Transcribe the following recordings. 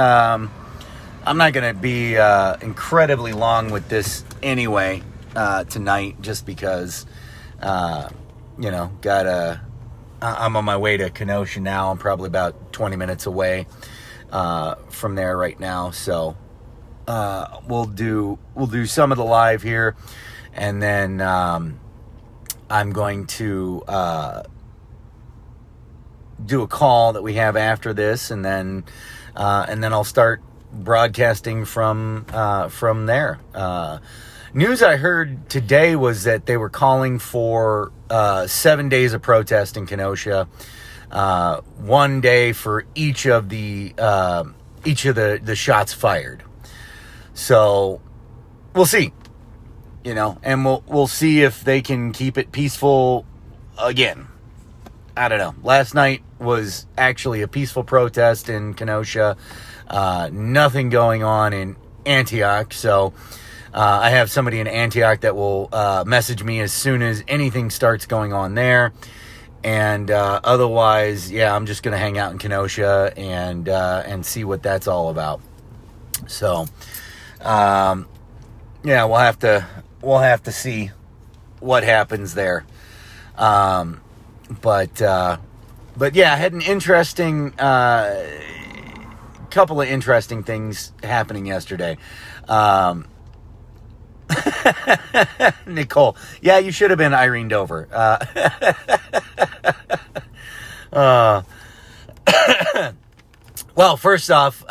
I'm not going to be incredibly long with this anyway tonight, just because, I'm on my way to Kenosha now. I'm probably about 20 minutes away from there right now. So we'll do some of the live here, and then I'm going to do a call that we have after this, and then I'll start broadcasting from there. News I heard today was that they were calling for 7 days of protest in Kenosha, 1 day for each of the shots fired. So we'll see, and we'll see if they can keep it peaceful again. I don't know. Last night was actually a peaceful protest in Kenosha. Nothing going on in Antioch. So I have somebody in Antioch that will message me as soon as anything starts going on there. And otherwise, I'm just going to hang out in Kenosha and see what that's all about. So we'll have to see what happens there. But I had an interesting couple of interesting things happening yesterday. Nicole, you should have been Irene Dover. Well, first off,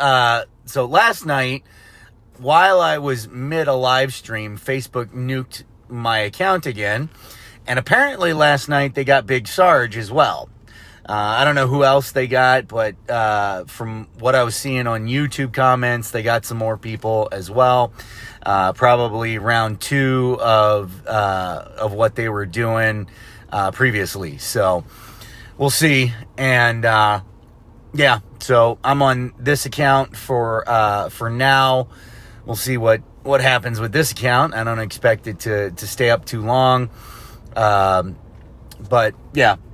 so last night, while I was mid a live stream, Facebook nuked my account again. And apparently last night they got Big Sarge as well. I don't know who else they got, but from what I was seeing on YouTube comments, they got some more people as well. Probably round 2 of what they were doing previously. So we'll see. And so I'm on this account for now. We'll see what happens with this account. I don't expect it to stay up too long. But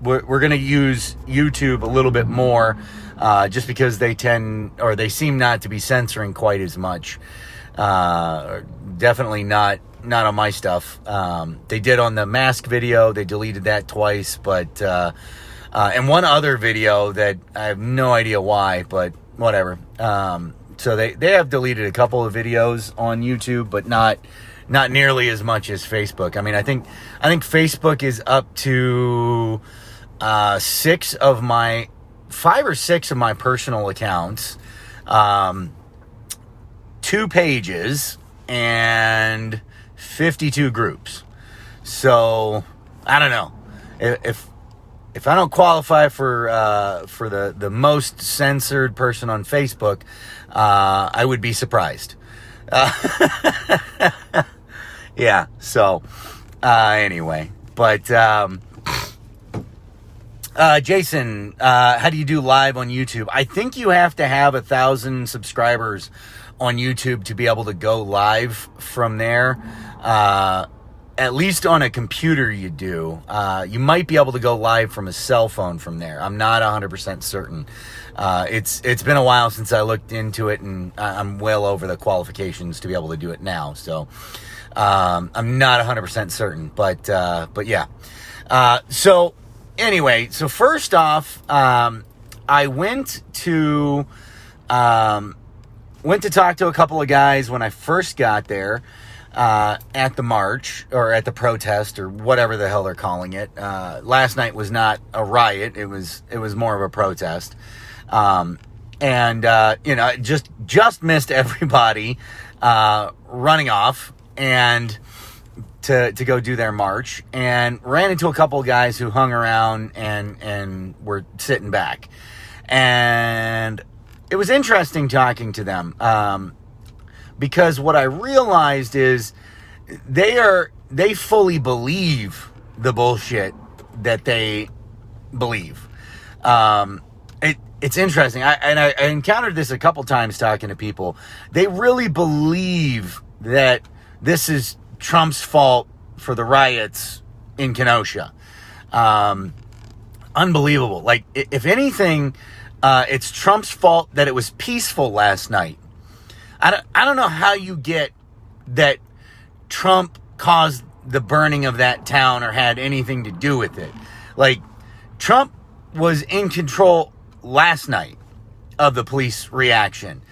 we're going to use YouTube a little bit more, just because they seem not to be censoring quite as much. Definitely not on my stuff. They did on the mask video. They deleted that twice, but, and one other video that I have no idea why, but whatever. So they have deleted a couple of videos on YouTube, but not nearly as much as Facebook. I mean, I think Facebook is up to 5 or 6 of my personal accounts, 2 pages, and 52 groups. So I don't know if I don't qualify for the most censored person on Facebook, I would be surprised. So anyway, but Jason, how do you do live on YouTube? I think you have to have 1,000 subscribers on YouTube to be able to go live from there. At least on a computer you do. You might be able to go live from a cell phone from there. I'm not 100% certain. It's been a while since I looked into it, and I'm well over the qualifications to be able to do it now. So I'm not 100% certain, but yeah. So anyway, so first off, I went to talk to a couple of guys when I first got there. At the march, or at the protest, or whatever the hell they're calling it. Last night was not a riot. It was more of a protest. Just missed everybody, running off and to go do their march, and ran into a couple of guys who hung around and were sitting back. And it was interesting talking to them. Because what I realized is they fully believe the bullshit that they believe. It's interesting. I encountered this a couple times talking to people. They really believe that this is Trump's fault for the riots in Kenosha. Unbelievable. Like, if anything, It's Trump's fault that it was peaceful last night. I don't know how you get that Trump caused the burning of that town or had anything to do with it. Like, Trump was in control last night of the police reaction.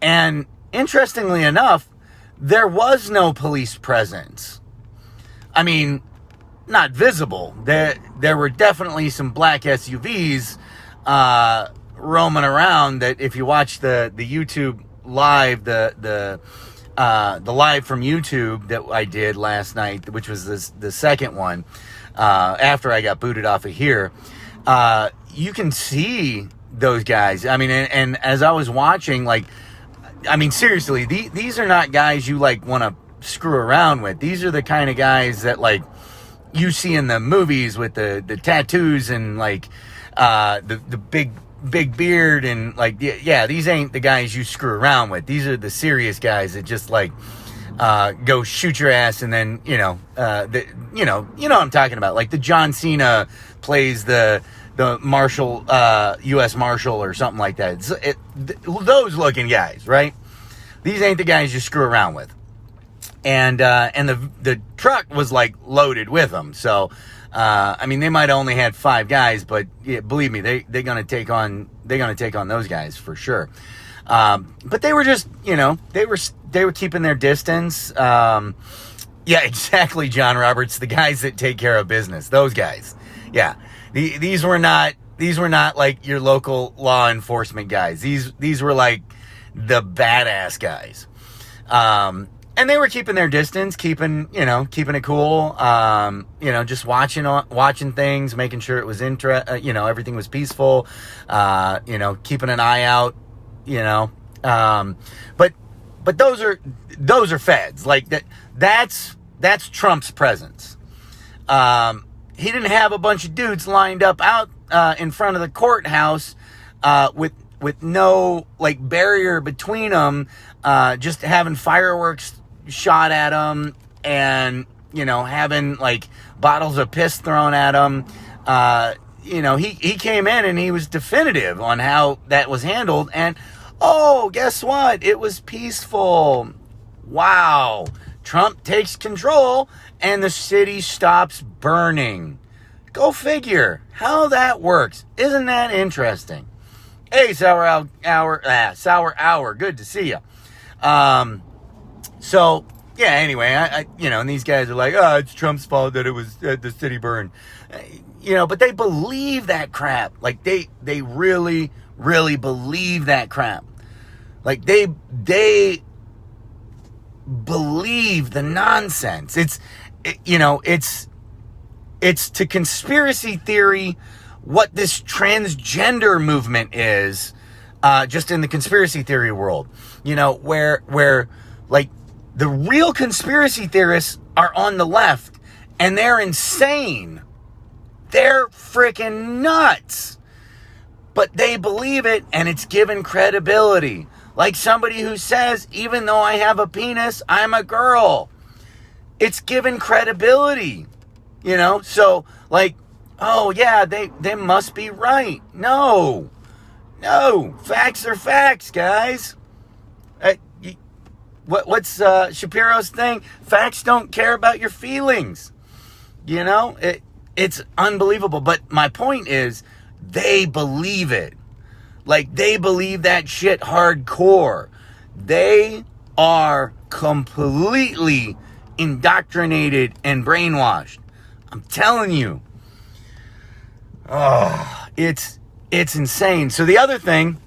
And interestingly enough, there was no police presence. I mean, not visible. There were definitely some black SUVs roaming around that if you watch the YouTube live, the live from YouTube that I did last night, which was the second one, after I got booted off of here, you can see those guys. I mean, and as I was watching, like, I mean, seriously, these are not guys you, like, want to screw around with. These are the kind of guys that, like, you see in the movies with the tattoos and, like, the big beard and, like, yeah, these ain't the guys you screw around with. These are the serious guys that just, like, go shoot your ass and then, you know what I'm talking about. Like, the John Cena plays the Marshal, U.S. Marshal or something like that. Those looking guys, right? These ain't the guys you screw around with. And the truck was, like, loaded with them. So, I mean, they might have only had 5 guys, but yeah, believe me, they're gonna take on those guys for sure. But they were just, they were keeping their distance. Yeah, exactly, John Roberts, the guys that take care of business, those guys. Yeah. These were not like your local law enforcement guys. These were like the badass guys. And they were keeping their distance, keeping it cool. Just watching things, making sure it was everything was peaceful. Keeping an eye out. But those are feds. Like that's Trump's presence. He didn't have a bunch of dudes lined up out in front of the courthouse with no, like, barrier between them, just having fireworks shot at them and, having, like, bottles of piss thrown at him. He came in and he was definitive on how that was handled. And, oh, guess what? It was peaceful. Wow. Trump takes control and the city stops burning. Go figure how that works. Isn't that interesting? Hey, Sour Hour. Good to see you. So, yeah, anyway, and these guys are like, oh, it's Trump's fault that it was the city burned. But they believe that crap. Like, they really, really believe that crap. Like, they believe the nonsense. It's to conspiracy theory what this transgender movement is, just in the conspiracy theory world. Where like, the real conspiracy theorists are on the left, and they're insane. They're freaking nuts. But they believe it, and it's given credibility. Like somebody who says, even though I have a penis, I'm a girl. It's given credibility. So, like, oh, yeah, they must be right. No, facts are facts, guys. What's Shapiro's thing? Facts don't care about your feelings. It's unbelievable. But my point is, they believe it. Like, they believe that shit hardcore. They are completely indoctrinated and brainwashed. I'm telling you. Oh, it's insane. So the other thing,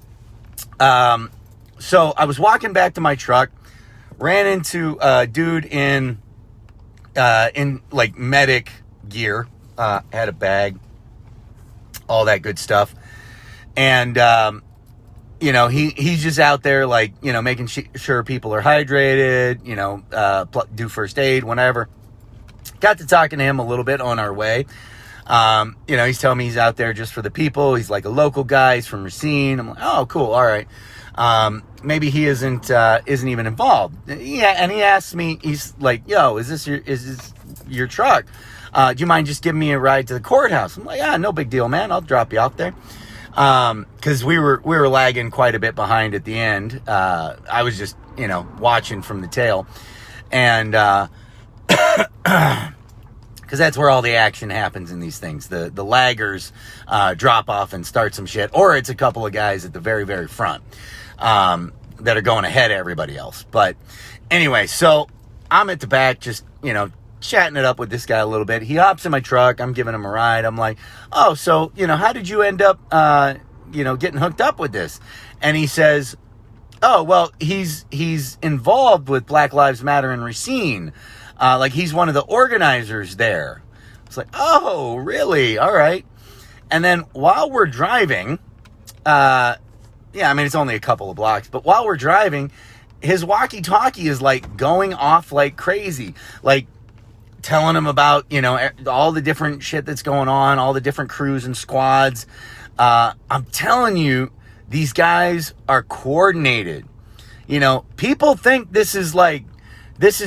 so I was walking back to my truck, ran into a dude in like medic gear, had a bag, all that good stuff. And, he's just out there, like, making sure people are hydrated, do first aid, whatever. Got to talking to him a little bit on our way. He's telling me he's out there just for the people. He's like a local guy. He's from Racine. I'm like, oh, cool. All right. Maybe he isn't even involved. Yeah. And he asked me, he's like, yo, is this your truck? Do you mind just giving me a ride to the courthouse? I'm like, no big deal, man. I'll drop you off there. Because we were lagging quite a bit behind at the end. I was just, watching from the tail. And, because that's where all the action happens in these things. The laggers drop off and start some shit, or it's a couple of guys at the very, very front that are going ahead of everybody else. But anyway, so I'm at the back just, chatting it up with this guy a little bit. He hops in my truck. I'm giving him a ride. I'm like, oh, so, how did you end up, getting hooked up with this? And he says, oh, well, he's involved with Black Lives Matter in Racine. Like he's one of the organizers there. It's like, oh, really? All right. And then while we're driving, it's only a couple of blocks, but while we're driving, his walkie-talkie is like going off like crazy, like telling him about, all the different shit that's going on, all the different crews and squads. I'm telling you, these guys are coordinated. People think this is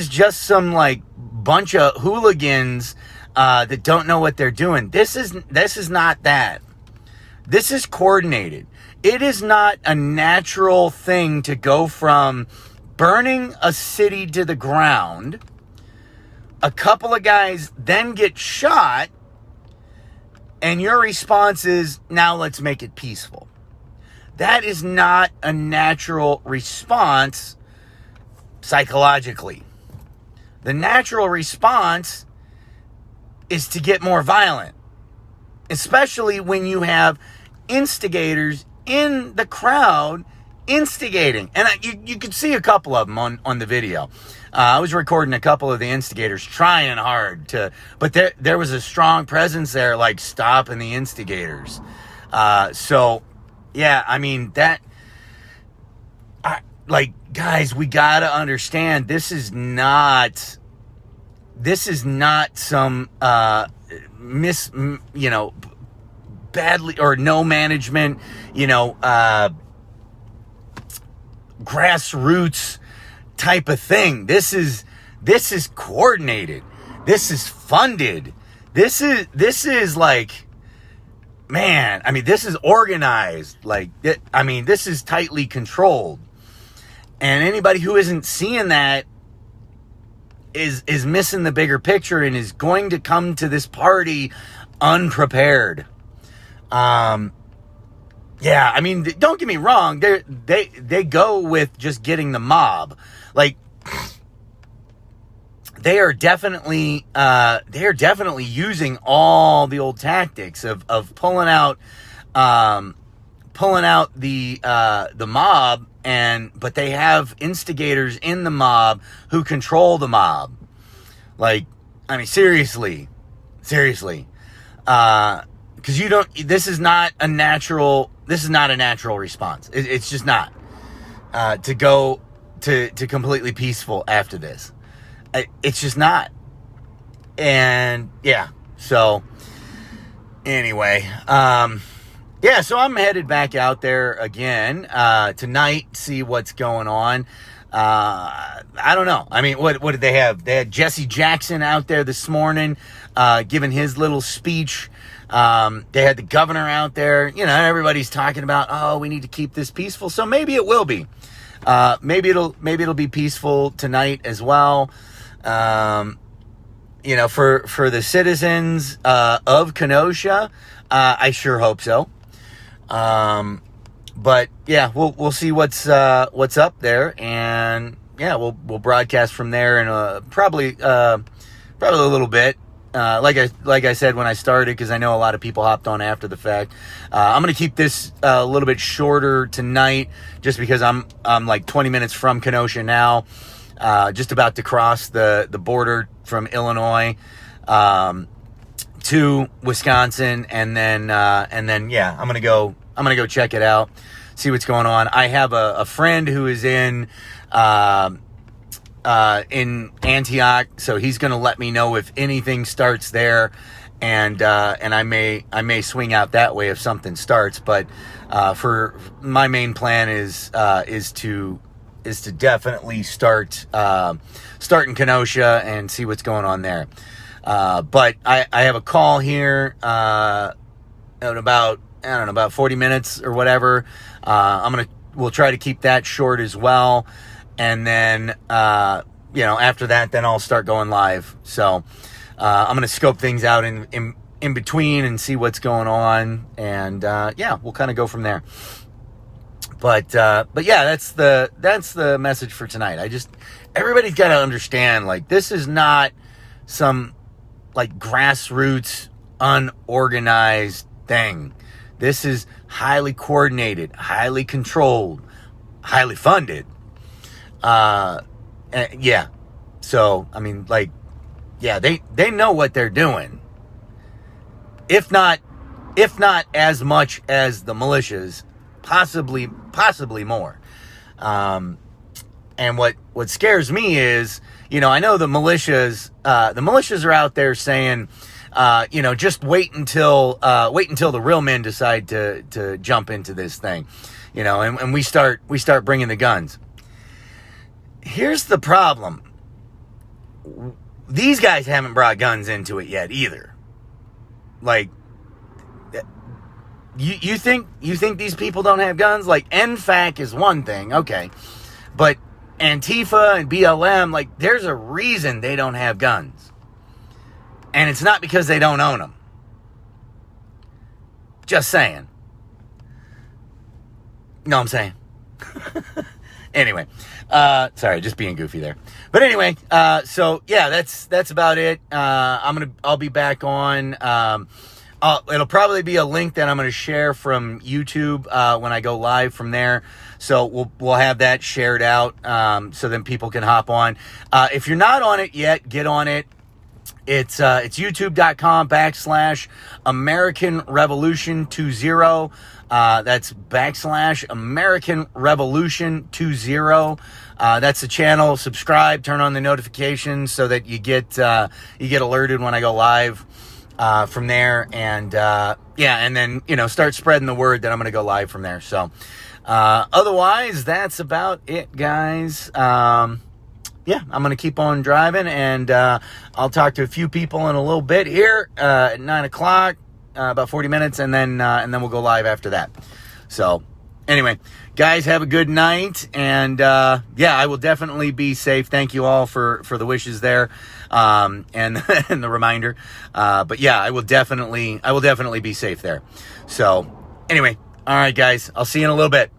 just some like bunch of hooligans that don't know what they're doing. This is not that. This is coordinated. It is not a natural thing to go from burning a city to the ground, a couple of guys then get shot, and your response is, now let's make it peaceful. That is not a natural response psychologically. The natural response is to get more violent, especially when you have instigators in the crowd instigating. And you could see a couple of them on the video. I was recording a couple of the instigators trying hard but there was a strong presence there, like stopping the instigators. Guys, we gotta understand, this is not some badly or no management, grassroots type of thing. This is coordinated. This is funded. This is like, man, this is organized. This is tightly controlled. And anybody who isn't seeing that is missing the bigger picture and is going to come to this party unprepared. Don't get me wrong. They go with just getting the mob. Like, they are definitely using all the old tactics of pulling out the mob, but they have instigators in the mob who control the mob. Seriously. Because this is not a natural response. It's just not to go to completely peaceful after this. It's just not. And so anyway, so I'm headed back out there again tonight, see what's going on. I don't know. What did they have? They had Jesse Jackson out there this morning giving his little speech. They had the governor out there. Everybody's talking about, oh, we need to keep this peaceful. So maybe it will be. Maybe it'll be peaceful tonight as well. For the citizens of Kenosha, I sure hope so. But we'll see what's up there, and we'll broadcast from there in probably a little bit. Like I said when I started, because I know a lot of people hopped on after the fact. I'm going to keep this a little bit shorter tonight, just because I'm like 20 minutes from Kenosha now, just about to cross the border from Illinois to Wisconsin, and then I'm gonna go check it out, see what's going on. I have a friend who is in Antioch, so he's going to let me know if anything starts there, and I may swing out that way if something starts. But for my main plan is to definitely start in Kenosha and see what's going on there. But I have a call here at about I don't know, about 40 minutes or whatever. We'll try to keep that short as well. And then, after that, then I'll start going live. So, I'm going to scope things out in between and see what's going on. And, we'll kind of go from there. But yeah, that's the message for tonight. Everybody's got to understand, like, this is not some, like, grassroots, unorganized thing. This is highly coordinated, highly controlled, highly funded. Yeah. So, I mean, like, yeah, they know what they're doing. If not as much as the militias, possibly more. And what scares me is, I know the militias are out there saying, just wait until the real men decide to jump into this thing, and we start bringing the guns. Here's the problem. These guys haven't brought guns into it yet either. Like, you think these people don't have guns? Like, NFAC is one thing, okay, but Antifa and BLM, like, there's a reason they don't have guns, and it's not because they don't own them. Just saying. No, I'm saying. Anyway, sorry, just being goofy there. But anyway, so yeah, that's about it. I'll be back on. It'll probably be a link that I'm going to share from YouTube when I go live from there. So we'll have that shared out so then people can hop on. If you're not on it yet, get on it. It's youtube.com/American Revolution 20. That's /American Revolution 20. That's the channel. Subscribe, turn on the notifications so that you get alerted when I go live from there. And and then start spreading the word that I'm going to go live from there. So otherwise, that's about it, guys. I'm going to keep on driving, and I'll talk to a few people in a little bit here at 9 o'clock, about 40 minutes, and then we'll go live after that. So anyway, guys, have a good night, and I will definitely be safe. Thank you all for the wishes there, and and the reminder. But yeah, I will definitely be safe there. So anyway, all right, guys, I'll see you in a little bit.